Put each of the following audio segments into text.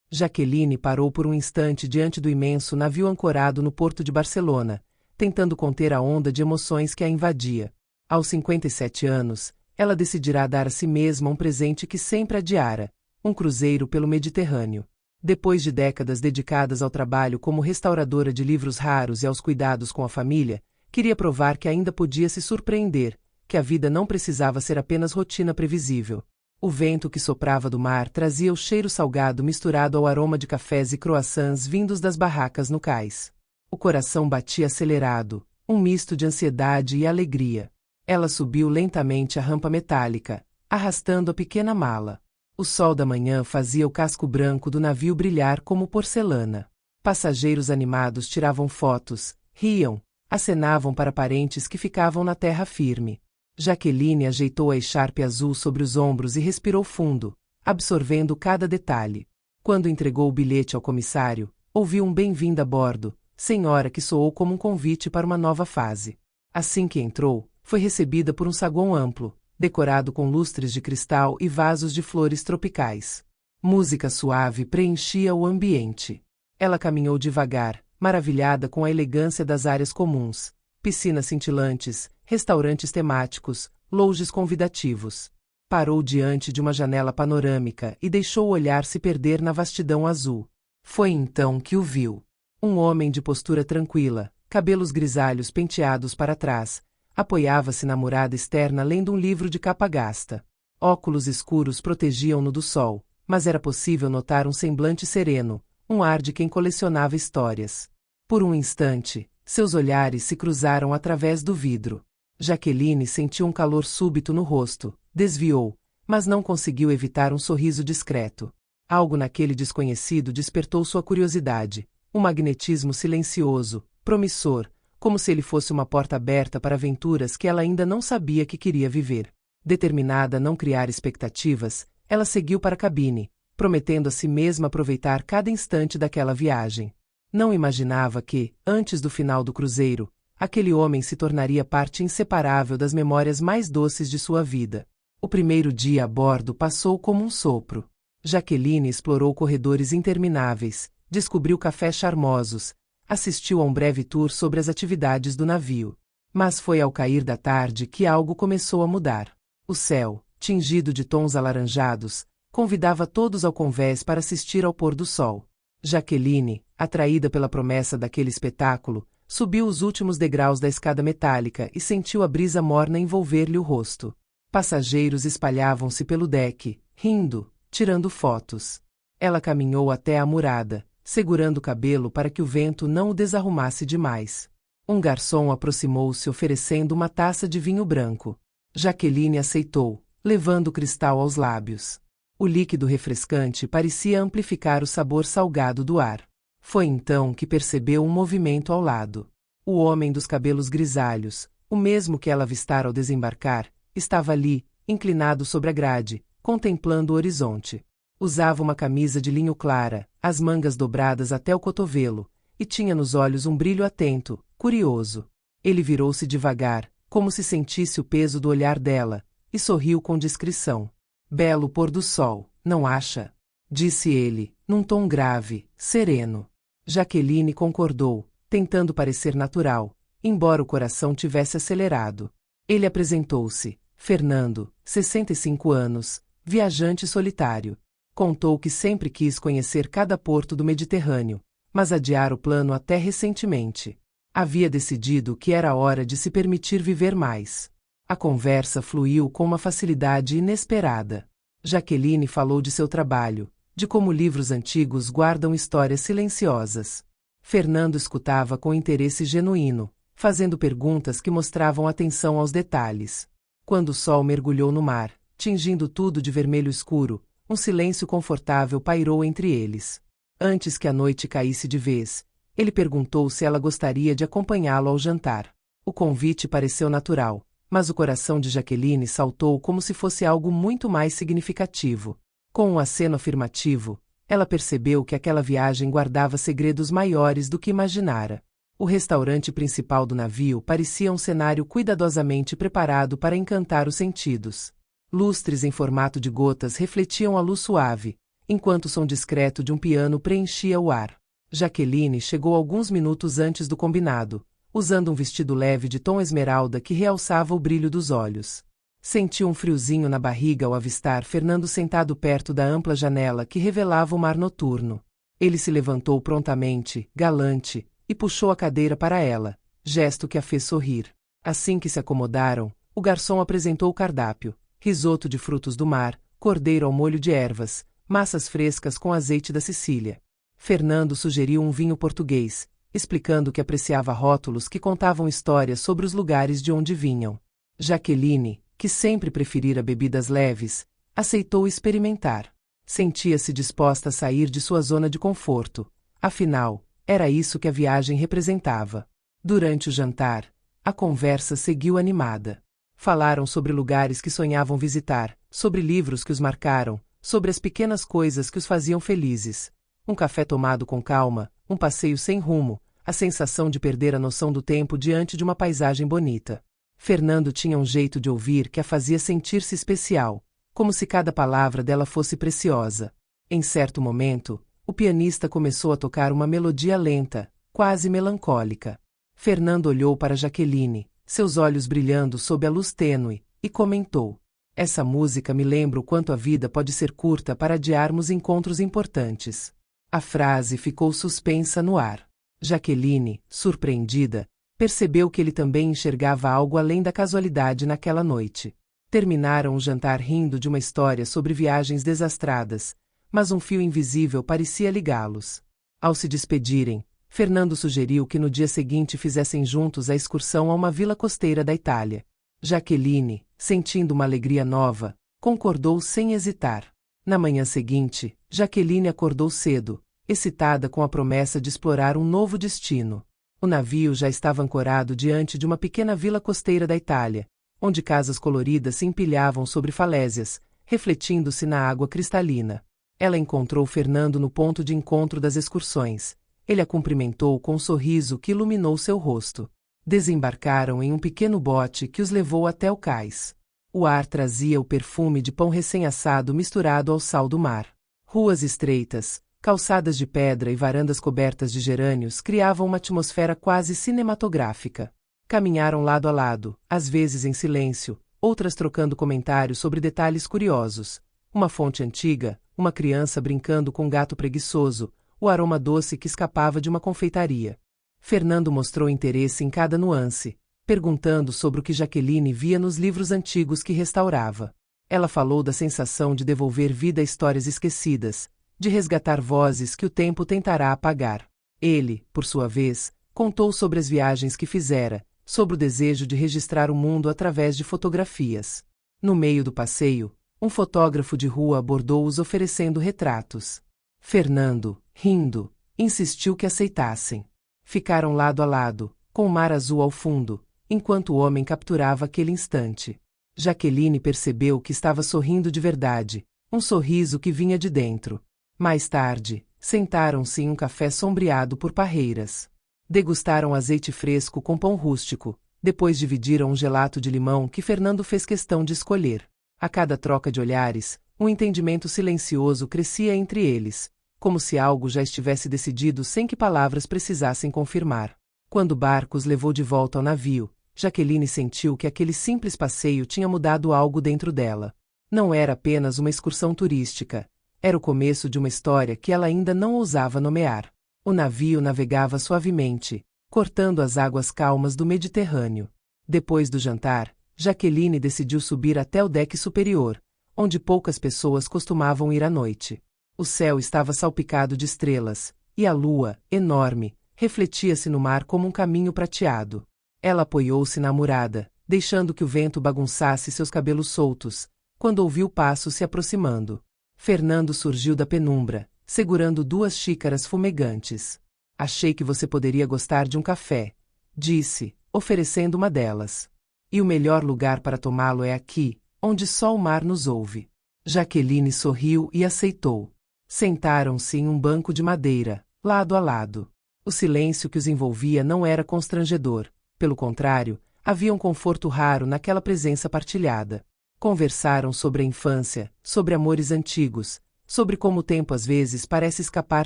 Jaqueline parou por um instante diante do imenso navio ancorado no porto de Barcelona, tentando conter a onda de emoções que a invadia. Aos 57 anos, ela decidirá dar a si mesma um presente que sempre adiara: um cruzeiro pelo Mediterrâneo. Depois de décadas dedicadas ao trabalho como restauradora de livros raros e aos cuidados com a família, queria provar que ainda podia se surpreender, que a vida não precisava ser apenas rotina previsível. O vento que soprava do mar trazia o cheiro salgado misturado ao aroma de cafés e croissants vindos das barracas no cais. O coração batia acelerado, um misto de ansiedade e alegria. Ela subiu lentamente a rampa metálica, arrastando a pequena mala. O sol da manhã fazia o casco branco do navio brilhar como porcelana. Passageiros animados tiravam fotos, riam, acenavam para parentes que ficavam na terra firme. Jaqueline ajeitou a echarpe azul sobre os ombros e respirou fundo, absorvendo cada detalhe. Quando entregou o bilhete ao comissário, ouviu um bem-vindo a bordo, senhora, que soou como um convite para uma nova fase. Assim que entrou, foi recebida por um saguão amplo, decorado com lustres de cristal e vasos de flores tropicais. Música suave preenchia o ambiente. Ela caminhou devagar, maravilhada com a elegância das áreas comuns: piscinas cintilantes, restaurantes temáticos, lounges convidativos. Parou diante de uma janela panorâmica e deixou o olhar se perder na vastidão azul. Foi então que o viu. Um homem de postura tranquila, cabelos grisalhos penteados para trás, apoiava-se na murada externa lendo um livro de capa gasta. Óculos escuros protegiam-no do sol, mas era possível notar um semblante sereno, um ar de quem colecionava histórias. Por um instante, seus olhares se cruzaram através do vidro. Jaqueline sentiu um calor súbito no rosto, desviou, mas não conseguiu evitar um sorriso discreto. Algo naquele desconhecido despertou sua curiosidade, um magnetismo silencioso, promissor, como se ele fosse uma porta aberta para aventuras que ela ainda não sabia que queria viver. Determinada a não criar expectativas, ela seguiu para a cabine, prometendo a si mesma aproveitar cada instante daquela viagem. Não imaginava que, antes do final do cruzeiro, aquele homem se tornaria parte inseparável das memórias mais doces de sua vida. O primeiro dia a bordo passou como um sopro. Jaqueline explorou corredores intermináveis, descobriu cafés charmosos, assistiu a um breve tour sobre as atividades do navio. Mas foi ao cair da tarde que algo começou a mudar. O céu, tingido de tons alaranjados, convidava todos ao convés para assistir ao pôr do sol. Jaqueline, atraída pela promessa daquele espetáculo, subiu os últimos degraus da escada metálica e sentiu a brisa morna envolver-lhe o rosto. Passageiros espalhavam-se pelo deck, rindo, tirando fotos. Ela caminhou até a murada, segurando o cabelo para que o vento não o desarrumasse demais. Um garçom aproximou-se oferecendo uma taça de vinho branco. Jaqueline aceitou, levando o cristal aos lábios. O líquido refrescante parecia amplificar o sabor salgado do ar. Foi então que percebeu um movimento ao lado. O homem dos cabelos grisalhos, o mesmo que ela avistara ao desembarcar, estava ali, inclinado sobre a grade, contemplando o horizonte. Usava uma camisa de linho clara, as mangas dobradas até o cotovelo, e tinha nos olhos um brilho atento, curioso. Ele virou-se devagar, como se sentisse o peso do olhar dela, e sorriu com discrição. "Belo pôr do sol, não acha?" disse ele, num tom grave, sereno. Jaqueline concordou, tentando parecer natural, embora o coração tivesse acelerado. Ele apresentou-se: Fernando, 65 anos, viajante solitário. Contou que sempre quis conhecer cada porto do Mediterrâneo, mas adiara o plano até recentemente. Havia decidido que era hora de se permitir viver mais. A conversa fluiu com uma facilidade inesperada. Jaqueline falou de seu trabalho, de como livros antigos guardam histórias silenciosas. Fernando escutava com interesse genuíno, fazendo perguntas que mostravam atenção aos detalhes. Quando o sol mergulhou no mar, tingindo tudo de vermelho escuro, um silêncio confortável pairou entre eles. Antes que a noite caísse de vez, ele perguntou se ela gostaria de acompanhá-lo ao jantar. O convite pareceu natural, mas o coração de Jaqueline saltou como se fosse algo muito mais significativo. Com um aceno afirmativo, ela percebeu que aquela viagem guardava segredos maiores do que imaginara. O restaurante principal do navio parecia um cenário cuidadosamente preparado para encantar os sentidos. Lustres em formato de gotas refletiam a luz suave, enquanto o som discreto de um piano preenchia o ar. Jaqueline chegou alguns minutos antes do combinado, usando um vestido leve de tom esmeralda que realçava o brilho dos olhos. Sentiu um friozinho na barriga ao avistar Fernando sentado perto da ampla janela que revelava o mar noturno. Ele se levantou prontamente, galante, e puxou a cadeira para ela, gesto que a fez sorrir. Assim que se acomodaram, o garçom apresentou o cardápio: risoto de frutos do mar, cordeiro ao molho de ervas, massas frescas com azeite da Sicília. Fernando sugeriu um vinho português, explicando que apreciava rótulos que contavam histórias sobre os lugares de onde vinham. Jaqueline, que sempre preferira bebidas leves, aceitou experimentar. Sentia-se disposta a sair de sua zona de conforto. Afinal, era isso que a viagem representava. Durante o jantar, a conversa seguiu animada. Falaram sobre lugares que sonhavam visitar, sobre livros que os marcaram, sobre as pequenas coisas que os faziam felizes. Um café tomado com calma, um passeio sem rumo, a sensação de perder a noção do tempo diante de uma paisagem bonita. Fernando tinha um jeito de ouvir que a fazia sentir-se especial, como se cada palavra dela fosse preciosa. Em certo momento, o pianista começou a tocar uma melodia lenta, quase melancólica. Fernando olhou para Jaqueline, seus olhos brilhando sob a luz tênue, e comentou: "Essa música me lembra o quanto a vida pode ser curta para adiarmos encontros importantes." A frase ficou suspensa no ar. Jaqueline, surpreendida, percebeu que ele também enxergava algo além da casualidade naquela noite. Terminaram o jantar rindo de uma história sobre viagens desastradas, mas um fio invisível parecia ligá-los. Ao se despedirem, Fernando sugeriu que no dia seguinte fizessem juntos a excursão a uma vila costeira da Itália. Jaqueline, sentindo uma alegria nova, concordou sem hesitar. Na manhã seguinte, Jaqueline acordou cedo, excitada com a promessa de explorar um novo destino. O navio já estava ancorado diante de uma pequena vila costeira da Itália, onde casas coloridas se empilhavam sobre falésias, refletindo-se na água cristalina. Ela encontrou Fernando no ponto de encontro das excursões. Ele a cumprimentou com um sorriso que iluminou seu rosto. Desembarcaram em um pequeno bote que os levou até o cais. O ar trazia o perfume de pão recém-assado misturado ao sal do mar. Ruas estreitas, calçadas de pedra e varandas cobertas de gerânios criavam uma atmosfera quase cinematográfica. Caminharam lado a lado, às vezes em silêncio, outras trocando comentários sobre detalhes curiosos. Uma fonte antiga, uma criança brincando com um gato preguiçoso, o aroma doce que escapava de uma confeitaria. Fernando mostrou interesse em cada nuance, perguntando sobre o que Jaqueline via nos livros antigos que restaurava. Ela falou da sensação de devolver vida a histórias esquecidas, de resgatar vozes que o tempo tentará apagar. Ele, por sua vez, contou sobre as viagens que fizera, sobre o desejo de registrar o mundo através de fotografias. No meio do passeio, um fotógrafo de rua abordou-os oferecendo retratos. Fernando, rindo, insistiu que aceitassem. Ficaram lado a lado, com o mar azul ao fundo, enquanto o homem capturava aquele instante. Jaqueline percebeu que estava sorrindo de verdade, um sorriso que vinha de dentro. Mais tarde, sentaram-se em um café sombreado por parreiras. Degustaram azeite fresco com pão rústico, depois dividiram um gelato de limão que Fernando fez questão de escolher. A cada troca de olhares, um entendimento silencioso crescia entre eles, como se algo já estivesse decidido sem que palavras precisassem confirmar. Quando o barco os levou de volta ao navio, Jaqueline sentiu que aquele simples passeio tinha mudado algo dentro dela. Não era apenas uma excursão turística, era o começo de uma história que ela ainda não ousava nomear. O navio navegava suavemente, cortando as águas calmas do Mediterrâneo. Depois do jantar, Jaqueline decidiu subir até o deck superior, onde poucas pessoas costumavam ir à noite. O céu estava salpicado de estrelas, e a lua, enorme, refletia-se no mar como um caminho prateado. Ela apoiou-se na murada, deixando que o vento bagunçasse seus cabelos soltos, quando ouviu passos se aproximando. Fernando surgiu da penumbra, segurando 2 xícaras fumegantes. "Achei que você poderia gostar de um café", disse, oferecendo uma delas. "E o melhor lugar para tomá-lo é aqui, onde só o mar nos ouve." Jaqueline sorriu e aceitou. Sentaram-se em um banco de madeira, lado a lado. O silêncio que os envolvia não era constrangedor, pelo contrário, havia um conforto raro naquela presença partilhada. Conversaram sobre a infância, sobre amores antigos, sobre como o tempo às vezes parece escapar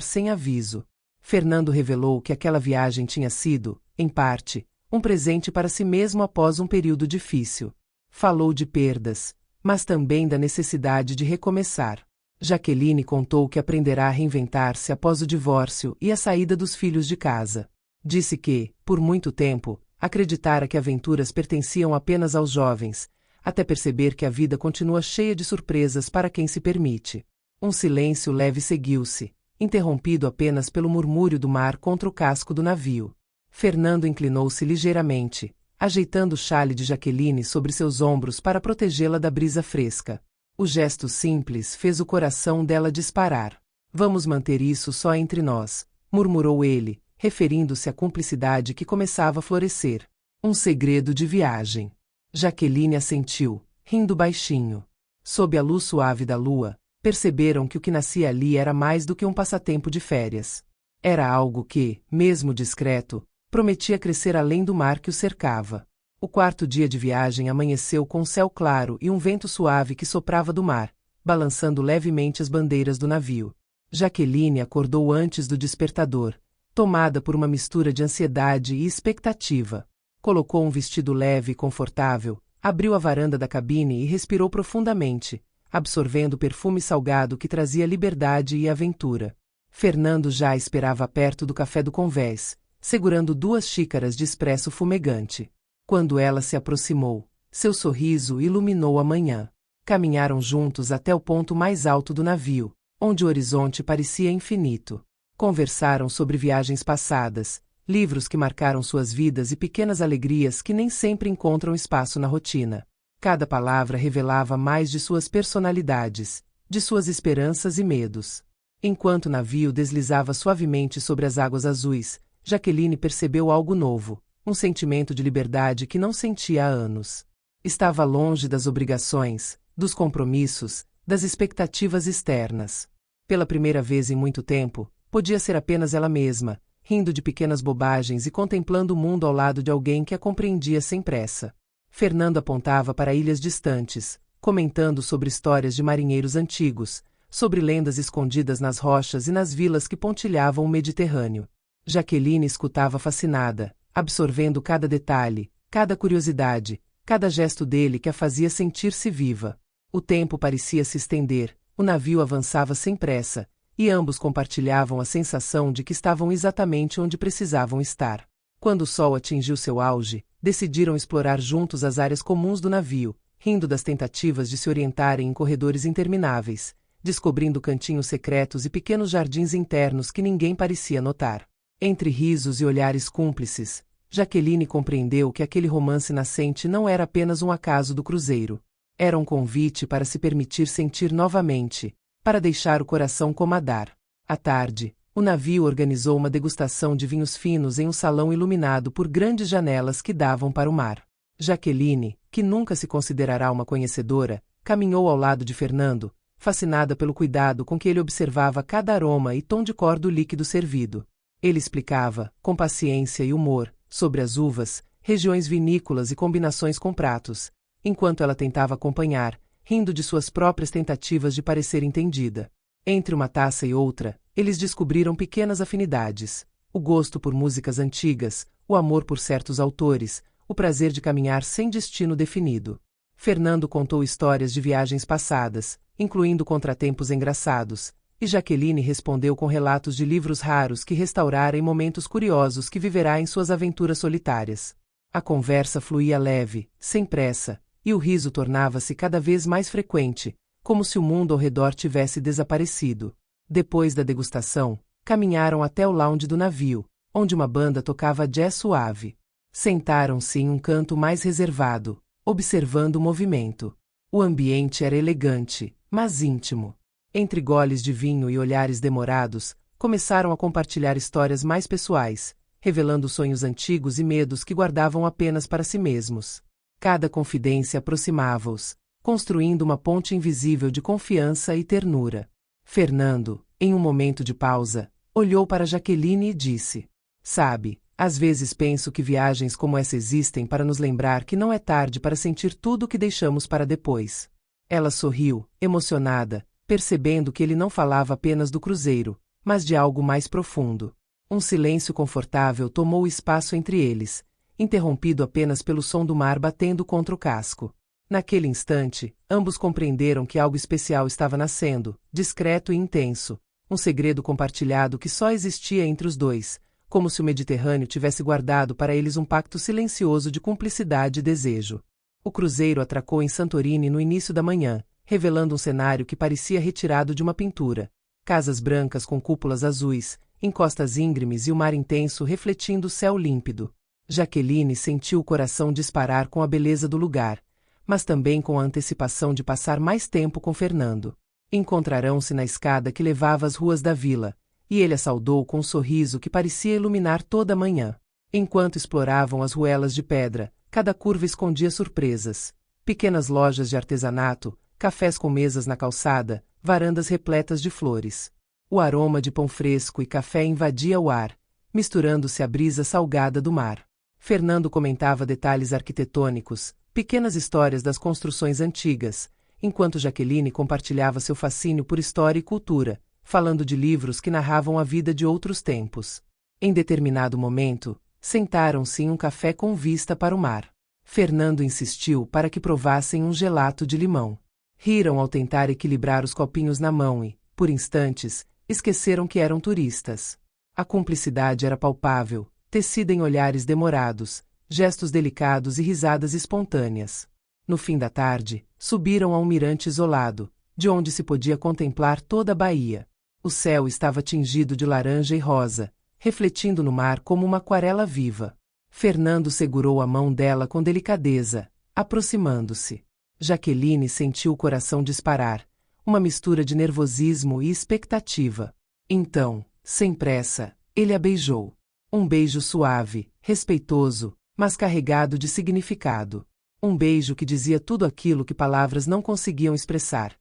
sem aviso. Fernando revelou que aquela viagem tinha sido, em parte, um presente para si mesmo após um período difícil. Falou de perdas, mas também da necessidade de recomeçar. Jaqueline contou que aprenderá a reinventar-se após o divórcio e a saída dos filhos de casa. Disse que, por muito tempo, acreditara que aventuras pertenciam apenas aos jovens, até perceber que a vida continua cheia de surpresas para quem se permite. Um silêncio leve seguiu-se, interrompido apenas pelo murmúrio do mar contra o casco do navio. Fernando inclinou-se ligeiramente, ajeitando o xale de Jaqueline sobre seus ombros para protegê-la da brisa fresca. O gesto simples fez o coração dela disparar. Vamos manter isso só entre nós, murmurou ele, referindo-se à cumplicidade que começava a florescer. Um segredo de viagem. Jaqueline assentiu, rindo baixinho. Sob a luz suave da lua, perceberam que o que nascia ali era mais do que um passatempo de férias. Era algo que, mesmo discreto, prometia crescer além do mar que o cercava. O quarto dia de viagem amanheceu com um céu claro e um vento suave que soprava do mar, balançando levemente as bandeiras do navio. Jaqueline acordou antes do despertador, tomada por uma mistura de ansiedade e expectativa. Colocou um vestido leve e confortável, abriu a varanda da cabine e respirou profundamente, absorvendo o perfume salgado que trazia liberdade e aventura. Fernando já esperava perto do café do convés, segurando 2 xícaras de expresso fumegante. Quando ela se aproximou, seu sorriso iluminou a manhã. Caminharam juntos até o ponto mais alto do navio, onde o horizonte parecia infinito. Conversaram sobre viagens passadas, livros que marcaram suas vidas e pequenas alegrias que nem sempre encontram espaço na rotina. Cada palavra revelava mais de suas personalidades, de suas esperanças e medos. Enquanto o navio deslizava suavemente sobre as águas azuis, Jaqueline percebeu algo novo, um sentimento de liberdade que não sentia há anos. Estava longe das obrigações, dos compromissos, das expectativas externas. Pela primeira vez em muito tempo, podia ser apenas ela mesma, rindo de pequenas bobagens e contemplando o mundo ao lado de alguém que a compreendia sem pressa. Fernando apontava para ilhas distantes, comentando sobre histórias de marinheiros antigos, sobre lendas escondidas nas rochas e nas vilas que pontilhavam o Mediterrâneo. Jaqueline escutava fascinada, absorvendo cada detalhe, cada curiosidade, cada gesto dele que a fazia sentir-se viva. O tempo parecia se estender, o navio avançava sem pressa, e ambos compartilhavam a sensação de que estavam exatamente onde precisavam estar. Quando o sol atingiu seu auge, decidiram explorar juntos as áreas comuns do navio, rindo das tentativas de se orientarem em corredores intermináveis, descobrindo cantinhos secretos e pequenos jardins internos que ninguém parecia notar. Entre risos e olhares cúmplices, Jaqueline compreendeu que aquele romance nascente não era apenas um acaso do cruzeiro. Era um convite para se permitir sentir novamente, para deixar o coração comandar. À tarde, o navio organizou uma degustação de vinhos finos em um salão iluminado por grandes janelas que davam para o mar. Jaqueline, que nunca se considerará uma conhecedora, caminhou ao lado de Fernando, fascinada pelo cuidado com que ele observava cada aroma e tom de cor do líquido servido. Ele explicava, com paciência e humor, sobre as uvas, regiões vinícolas e combinações com pratos, enquanto ela tentava acompanhar, rindo de suas próprias tentativas de parecer entendida. Entre uma taça e outra, eles descobriram pequenas afinidades: o gosto por músicas antigas, o amor por certos autores, o prazer de caminhar sem destino definido. Fernando contou histórias de viagens passadas, incluindo contratempos engraçados, e Jaqueline respondeu com relatos de livros raros que restaurara em momentos curiosos que viverá em suas aventuras solitárias. A conversa fluía leve, sem pressa, e o riso tornava-se cada vez mais frequente, como se o mundo ao redor tivesse desaparecido. Depois da degustação, caminharam até o lounge do navio, onde uma banda tocava jazz suave. Sentaram-se em um canto mais reservado, observando o movimento. O ambiente era elegante, mas íntimo. Entre goles de vinho e olhares demorados, começaram a compartilhar histórias mais pessoais, revelando sonhos antigos e medos que guardavam apenas para si mesmos. Cada confidência aproximava-os, construindo uma ponte invisível de confiança e ternura. Fernando, em um momento de pausa, olhou para Jaqueline e disse: "Sabe, às vezes penso que viagens como essa existem para nos lembrar que não é tarde para sentir tudo o que deixamos para depois." Ela sorriu, emocionada, percebendo que ele não falava apenas do cruzeiro, mas de algo mais profundo. Um silêncio confortável tomou o espaço entre eles, interrompido apenas pelo som do mar batendo contra o casco. Naquele instante, ambos compreenderam que algo especial estava nascendo, discreto e intenso, um segredo compartilhado que só existia entre os dois, como se o Mediterrâneo tivesse guardado para eles um pacto silencioso de cumplicidade e desejo. O cruzeiro atracou em Santorini no início da manhã, revelando um cenário que parecia retirado de uma pintura. Casas brancas com cúpulas azuis, encostas íngremes e o mar intenso refletindo o céu límpido. Jaqueline sentiu o coração disparar com a beleza do lugar, mas também com a antecipação de passar mais tempo com Fernando. Encontrarão-se na escada que levava às ruas da vila, e ele a saudou com um sorriso que parecia iluminar toda a manhã. Enquanto exploravam as ruelas de pedra, cada curva escondia surpresas. Pequenas lojas de artesanato, cafés com mesas na calçada, varandas repletas de flores. O aroma de pão fresco e café invadia o ar, misturando-se à brisa salgada do mar. Fernando comentava detalhes arquitetônicos, pequenas histórias das construções antigas, enquanto Jaqueline compartilhava seu fascínio por história e cultura, falando de livros que narravam a vida de outros tempos. Em determinado momento, sentaram-se em um café com vista para o mar. Fernando insistiu para que provassem um gelato de limão. Riram ao tentar equilibrar os copinhos na mão e, por instantes, esqueceram que eram turistas. A cumplicidade era palpável, tecida em olhares demorados, gestos delicados e risadas espontâneas. No fim da tarde, subiram a um mirante isolado, de onde se podia contemplar toda a baía. O céu estava tingido de laranja e rosa, refletindo no mar como uma aquarela viva. Fernando segurou a mão dela com delicadeza, aproximando-se. Jaqueline sentiu o coração disparar, uma mistura de nervosismo e expectativa. Então, sem pressa, ele a beijou. Um beijo suave, respeitoso, mas carregado de significado. Um beijo que dizia tudo aquilo que palavras não conseguiam expressar.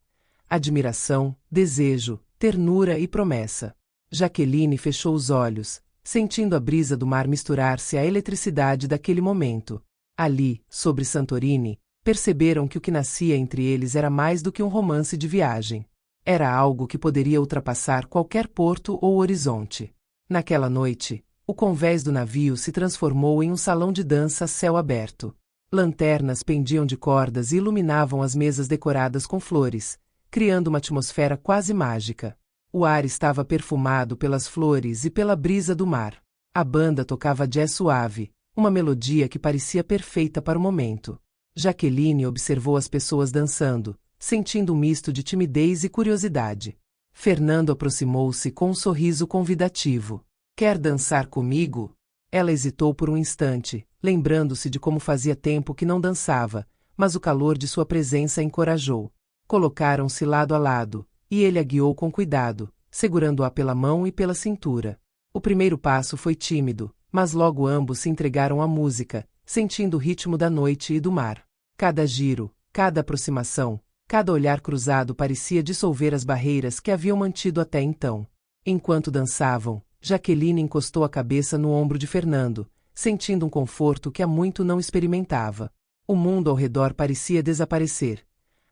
Admiração, desejo, ternura e promessa. Jaqueline fechou os olhos, sentindo a brisa do mar misturar-se à eletricidade daquele momento. Ali, sobre Santorini, perceberam que o que nascia entre eles era mais do que um romance de viagem. Era algo que poderia ultrapassar qualquer porto ou horizonte. Naquela noite, o convés do navio se transformou em um salão de dança a céu aberto. Lanternas pendiam de cordas e iluminavam as mesas decoradas com flores, criando uma atmosfera quase mágica. O ar estava perfumado pelas flores e pela brisa do mar. A banda tocava jazz suave, uma melodia que parecia perfeita para o momento. Jaqueline observou as pessoas dançando, sentindo um misto de timidez e curiosidade. Fernando aproximou-se com um sorriso convidativo. "Quer dançar comigo?" Ela hesitou por um instante, lembrando-se de como fazia tempo que não dançava, mas o calor de sua presença a encorajou. Colocaram-se lado a lado, e ele a guiou com cuidado, segurando-a pela mão e pela cintura. O primeiro passo foi tímido, mas logo ambos se entregaram à música, sentindo o ritmo da noite e do mar. Cada giro, cada aproximação, cada olhar cruzado parecia dissolver as barreiras que haviam mantido até então. Enquanto dançavam, Jaqueline encostou a cabeça no ombro de Fernando, sentindo um conforto que há muito não experimentava. O mundo ao redor parecia desaparecer.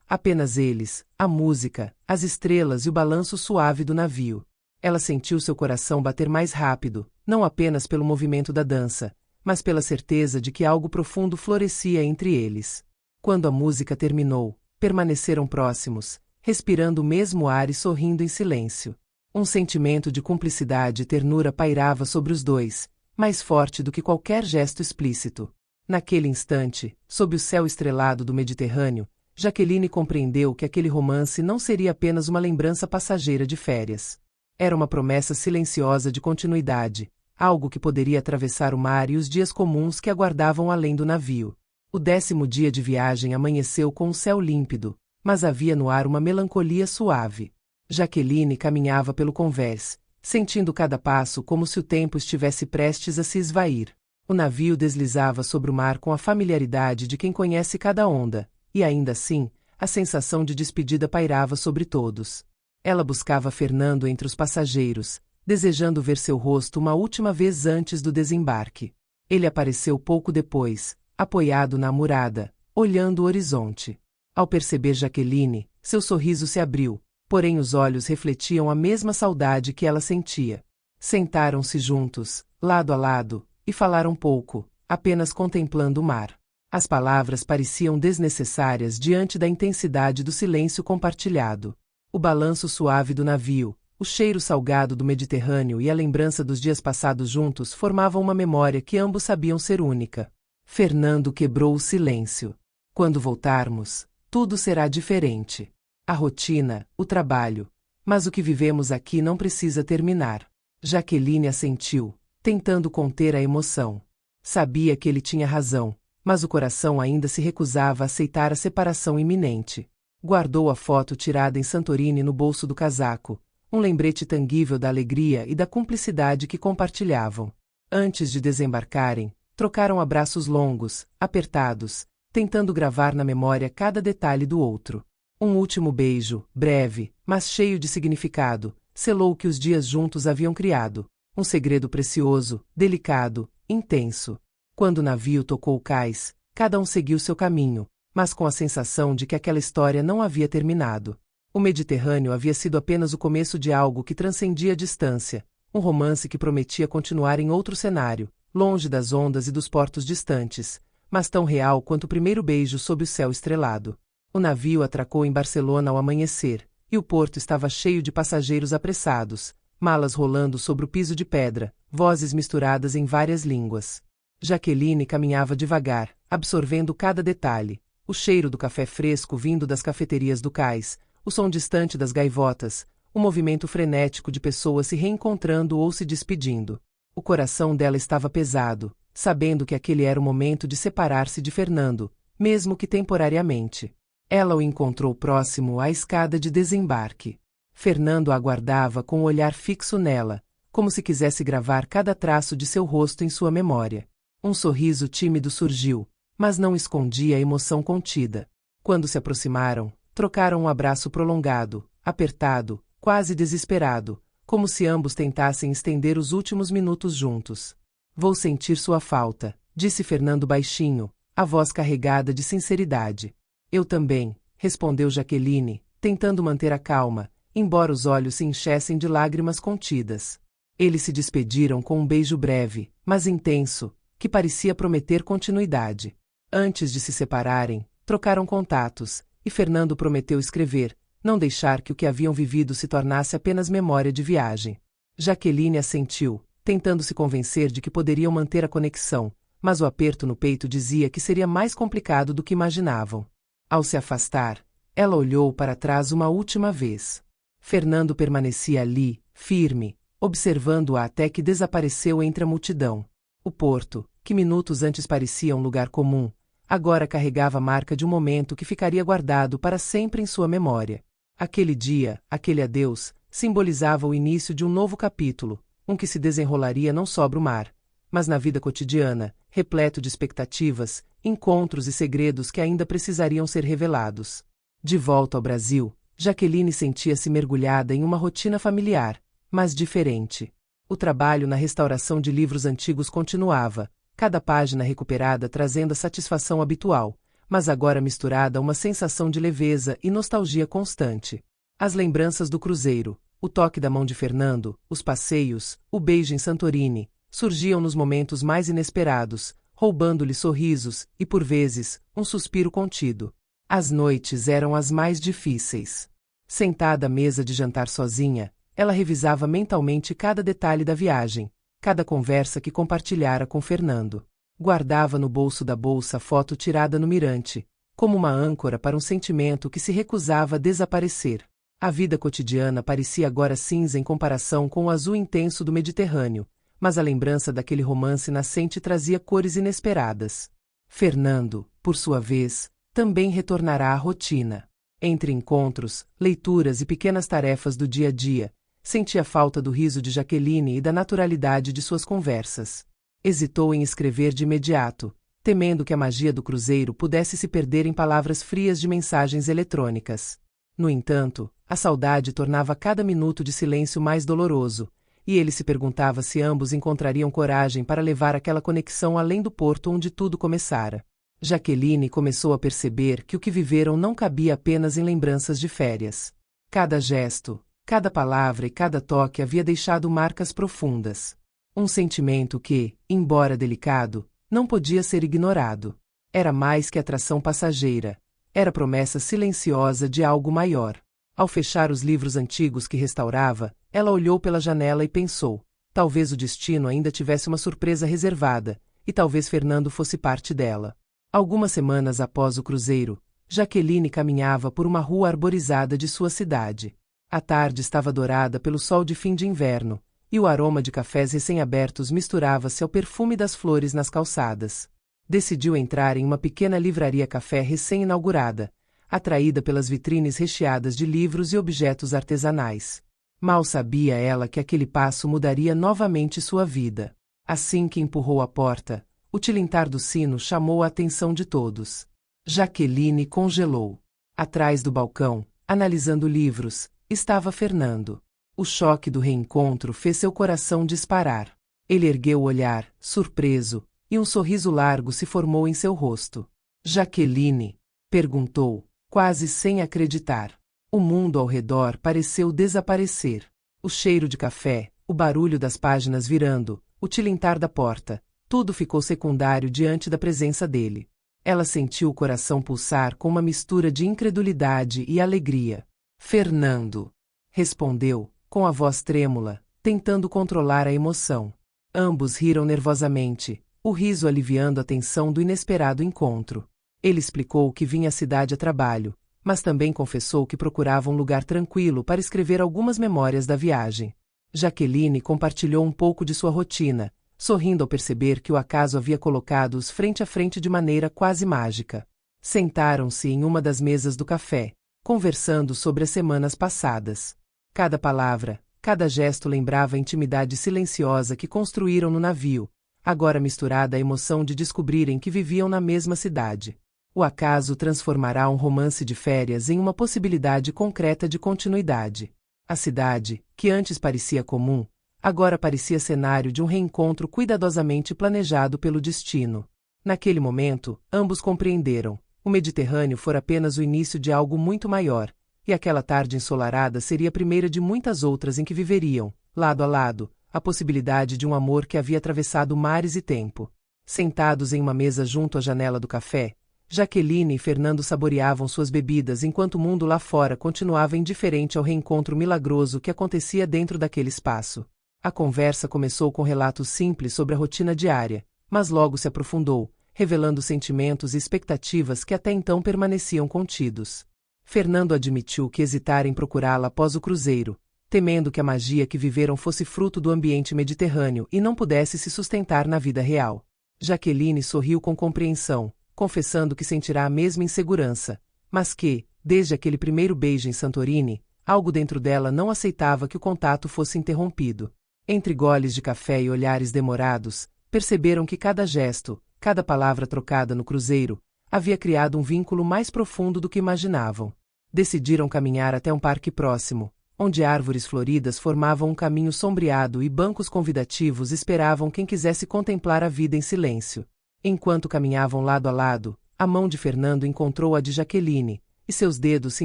Apenas eles, a música, as estrelas e o balanço suave do navio. Ela sentiu seu coração bater mais rápido, não apenas pelo movimento da dança, mas pela certeza de que algo profundo florescia entre eles. Quando a música terminou, permaneceram próximos, respirando o mesmo ar e sorrindo em silêncio. Um sentimento de cumplicidade e ternura pairava sobre os dois, mais forte do que qualquer gesto explícito. Naquele instante, sob o céu estrelado do Mediterrâneo, Jaqueline compreendeu que aquele romance não seria apenas uma lembrança passageira de férias. Era uma promessa silenciosa de continuidade, algo que poderia atravessar o mar e os dias comuns que aguardavam além do navio. O 10º dia de viagem amanheceu com um céu límpido, mas havia no ar uma melancolia suave. Jaqueline caminhava pelo convés, sentindo cada passo como se o tempo estivesse prestes a se esvair. O navio deslizava sobre o mar com a familiaridade de quem conhece cada onda, e ainda assim, a sensação de despedida pairava sobre todos. Ela buscava Fernando entre os passageiros, desejando ver seu rosto uma última vez antes do desembarque. Ele apareceu pouco depois, apoiado na amurada, olhando o horizonte. Ao perceber Jaqueline, seu sorriso se abriu, porém os olhos refletiam a mesma saudade que ela sentia. Sentaram-se juntos, lado a lado, e falaram pouco, apenas contemplando o mar. As palavras pareciam desnecessárias diante da intensidade do silêncio compartilhado. O balanço suave do navio, o cheiro salgado do Mediterrâneo e a lembrança dos dias passados juntos formavam uma memória que ambos sabiam ser única. Fernando quebrou o silêncio. Quando voltarmos, tudo será diferente. A rotina, o trabalho. Mas o que vivemos aqui não precisa terminar. Jaqueline assentiu, tentando conter a emoção. Sabia que ele tinha razão, mas o coração ainda se recusava a aceitar a separação iminente. Guardou a foto tirada em Santorini no bolso do casaco, um lembrete tangível da alegria e da cumplicidade que compartilhavam. Antes de desembarcarem, trocaram abraços longos, apertados, tentando gravar na memória cada detalhe do outro. Um último beijo, breve, mas cheio de significado, selou o que os dias juntos haviam criado. Um segredo precioso, delicado, intenso. Quando o navio tocou o cais, cada um seguiu seu caminho, mas com a sensação de que aquela história não havia terminado. O Mediterrâneo havia sido apenas o começo de algo que transcendia a distância, um romance que prometia continuar em outro cenário, longe das ondas e dos portos distantes, mas tão real quanto o primeiro beijo sob o céu estrelado. O navio atracou em Barcelona ao amanhecer, e o porto estava cheio de passageiros apressados, malas rolando sobre o piso de pedra, vozes misturadas em várias línguas. Jaqueline caminhava devagar, absorvendo cada detalhe. O cheiro do café fresco vindo das cafeterias do cais, o som distante das gaivotas, o movimento frenético de pessoas se reencontrando ou se despedindo. O coração dela estava pesado, sabendo que aquele era o momento de separar-se de Fernando, mesmo que temporariamente. Ela o encontrou próximo à escada de desembarque. Fernando a aguardava com o olhar fixo nela, como se quisesse gravar cada traço de seu rosto em sua memória. Um sorriso tímido surgiu, mas não escondia a emoção contida. Quando se aproximaram, trocaram um abraço prolongado, apertado, quase desesperado, como se ambos tentassem estender os últimos minutos juntos. Vou sentir sua falta, disse Fernando baixinho, a voz carregada de sinceridade. Eu também, respondeu Jaqueline, tentando manter a calma, embora os olhos se enchessem de lágrimas contidas. Eles se despediram com um beijo breve, mas intenso, que parecia prometer continuidade. Antes de se separarem, trocaram contatos, e Fernando prometeu escrever, não deixar que o que haviam vivido se tornasse apenas memória de viagem. Jaqueline assentiu, tentando se convencer de que poderiam manter a conexão, mas o aperto no peito dizia que seria mais complicado do que imaginavam. Ao se afastar, ela olhou para trás uma última vez. Fernando permanecia ali, firme, observando-a até que desapareceu entre a multidão. O porto, que minutos antes parecia um lugar comum, agora carregava a marca de um momento que ficaria guardado para sempre em sua memória. Aquele dia, aquele adeus, simbolizava o início de um novo capítulo, um que se desenrolaria não sobre o mar, mas na vida cotidiana, repleto de expectativas, encontros e segredos que ainda precisariam ser revelados. De volta ao Brasil, Jaqueline sentia-se mergulhada em uma rotina familiar, mas diferente. O trabalho na restauração de livros antigos continuava, cada página recuperada trazendo a satisfação habitual, mas agora misturada a uma sensação de leveza e nostalgia constante. As lembranças do cruzeiro, o toque da mão de Fernando, os passeios, o beijo em Santorini, surgiam nos momentos mais inesperados, roubando-lhe sorrisos e, por vezes, um suspiro contido. As noites eram as mais difíceis. Sentada à mesa de jantar sozinha, ela revisava mentalmente cada detalhe da viagem, cada conversa que compartilhara com Fernando. Guardava no bolso da bolsa a foto tirada no mirante, como uma âncora para um sentimento que se recusava a desaparecer. A vida cotidiana parecia agora cinza em comparação com o azul intenso do Mediterrâneo, mas a lembrança daquele romance nascente trazia cores inesperadas. Fernando, por sua vez, também retornará à rotina. Entre encontros, leituras e pequenas tarefas do dia a dia, sentia falta do riso de Jaqueline e da naturalidade de suas conversas. Hesitou em escrever de imediato, temendo que a magia do cruzeiro pudesse se perder em palavras frias de mensagens eletrônicas. No entanto, a saudade tornava cada minuto de silêncio mais doloroso, e ele se perguntava se ambos encontrariam coragem para levar aquela conexão além do porto onde tudo começara. Jaqueline começou a perceber que o que viveram não cabia apenas em lembranças de férias. Cada gesto, cada palavra e cada toque havia deixado marcas profundas. Um sentimento que, embora delicado, não podia ser ignorado. Era mais que atração passageira. Era promessa silenciosa de algo maior. Ao fechar os livros antigos que restaurava, ela olhou pela janela e pensou: talvez o destino ainda tivesse uma surpresa reservada, e talvez Fernando fosse parte dela. Algumas semanas após o cruzeiro, Jaqueline caminhava por uma rua arborizada de sua cidade. A tarde estava dourada pelo sol de fim de inverno, e o aroma de cafés recém-abertos misturava-se ao perfume das flores nas calçadas. Decidiu entrar em uma pequena livraria café recém-inaugurada, atraída pelas vitrines recheadas de livros e objetos artesanais. Mal sabia ela que aquele passo mudaria novamente sua vida. Assim que empurrou a porta, o tilintar do sino chamou a atenção de todos. Jaqueline congelou. Atrás do balcão, analisando livros, estava Fernando. O choque do reencontro fez seu coração disparar. Ele ergueu o olhar, surpreso, e um sorriso largo se formou em seu rosto. Jaqueline? Perguntou, quase sem acreditar. O mundo ao redor pareceu desaparecer. O cheiro de café, o barulho das páginas virando, o tilintar da porta, tudo ficou secundário diante da presença dele. Ela sentiu o coração pulsar com uma mistura de incredulidade e alegria. Fernando! Respondeu, com a voz trêmula, tentando controlar a emoção. Ambos riram nervosamente, o riso aliviando a tensão do inesperado encontro. Ele explicou que vinha à cidade a trabalho, mas também confessou que procurava um lugar tranquilo para escrever algumas memórias da viagem. Jaqueline compartilhou um pouco de sua rotina, sorrindo ao perceber que o acaso havia colocado-os frente a frente de maneira quase mágica. Sentaram-se em uma das mesas do café, conversando sobre as semanas passadas. Cada palavra, cada gesto lembrava a intimidade silenciosa que construíram no navio, agora misturada à emoção de descobrirem que viviam na mesma cidade. O acaso transformará um romance de férias em uma possibilidade concreta de continuidade. A cidade, que antes parecia comum, agora parecia cenário de um reencontro cuidadosamente planejado pelo destino. Naquele momento, ambos compreenderam. O Mediterrâneo fora apenas o início de algo muito maior, e aquela tarde ensolarada seria a primeira de muitas outras em que viveriam, lado a lado, a possibilidade de um amor que havia atravessado mares e tempo. Sentados em uma mesa junto à janela do café, Jaqueline e Fernando saboreavam suas bebidas enquanto o mundo lá fora continuava indiferente ao reencontro milagroso que acontecia dentro daquele espaço. A conversa começou com relatos simples sobre a rotina diária, mas logo se aprofundou, revelando sentimentos e expectativas que até então permaneciam contidos. Fernando admitiu que hesitara em procurá-la após o cruzeiro, temendo que a magia que viveram fosse fruto do ambiente mediterrâneo e não pudesse se sustentar na vida real. Jaqueline sorriu com compreensão, confessando que sentirá a mesma insegurança, mas que, desde aquele primeiro beijo em Santorini, algo dentro dela não aceitava que o contato fosse interrompido. Entre goles de café e olhares demorados, perceberam que cada gesto, cada palavra trocada no cruzeiro, havia criado um vínculo mais profundo do que imaginavam. Decidiram caminhar até um parque próximo, onde árvores floridas formavam um caminho sombreado e bancos convidativos esperavam quem quisesse contemplar a vida em silêncio. Enquanto caminhavam lado a lado, a mão de Fernando encontrou a de Jaqueline, e seus dedos se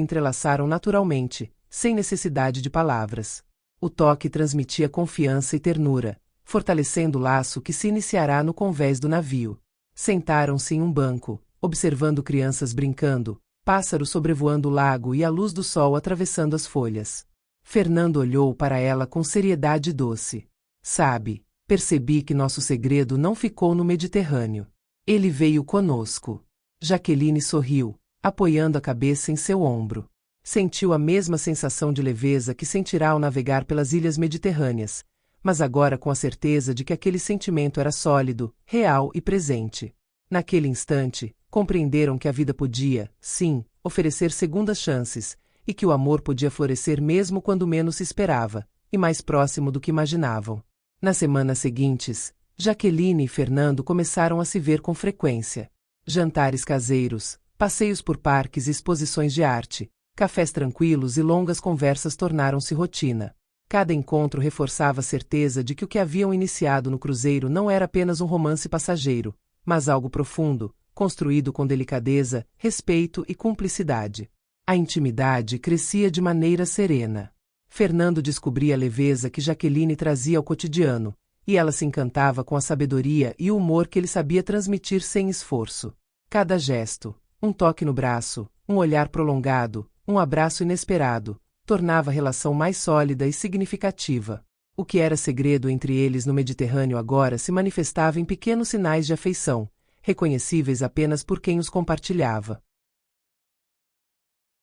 entrelaçaram naturalmente, sem necessidade de palavras. O toque transmitia confiança e ternura, fortalecendo o laço que se iniciará no convés do navio. Sentaram-se em um banco, observando crianças brincando, pássaros sobrevoando o lago e a luz do sol atravessando as folhas. Fernando olhou para ela com seriedade doce. Sabe, percebi que nosso segredo não ficou no Mediterrâneo. Ele veio conosco. Jaqueline sorriu, apoiando a cabeça em seu ombro. Sentiu a mesma sensação de leveza que sentirá ao navegar pelas ilhas mediterrâneas, mas agora com a certeza de que aquele sentimento era sólido, real e presente. Naquele instante, compreenderam que a vida podia, sim, oferecer segundas chances, e que o amor podia florescer mesmo quando menos se esperava, e mais próximo do que imaginavam. Nas semanas seguintes, Jaqueline e Fernando começaram a se ver com frequência. Jantares caseiros, passeios por parques e exposições de arte, cafés tranquilos e longas conversas tornaram-se rotina. Cada encontro reforçava a certeza de que o que haviam iniciado no cruzeiro não era apenas um romance passageiro, mas algo profundo, construído com delicadeza, respeito e cumplicidade. A intimidade crescia de maneira serena. Fernando descobria a leveza que Jaqueline trazia ao cotidiano, e ela se encantava com a sabedoria e o humor que ele sabia transmitir sem esforço. Cada gesto, um toque no braço, um olhar prolongado, um abraço inesperado, tornava a relação mais sólida e significativa. O que era segredo entre eles no Mediterrâneo agora se manifestava em pequenos sinais de afeição, reconhecíveis apenas por quem os compartilhava.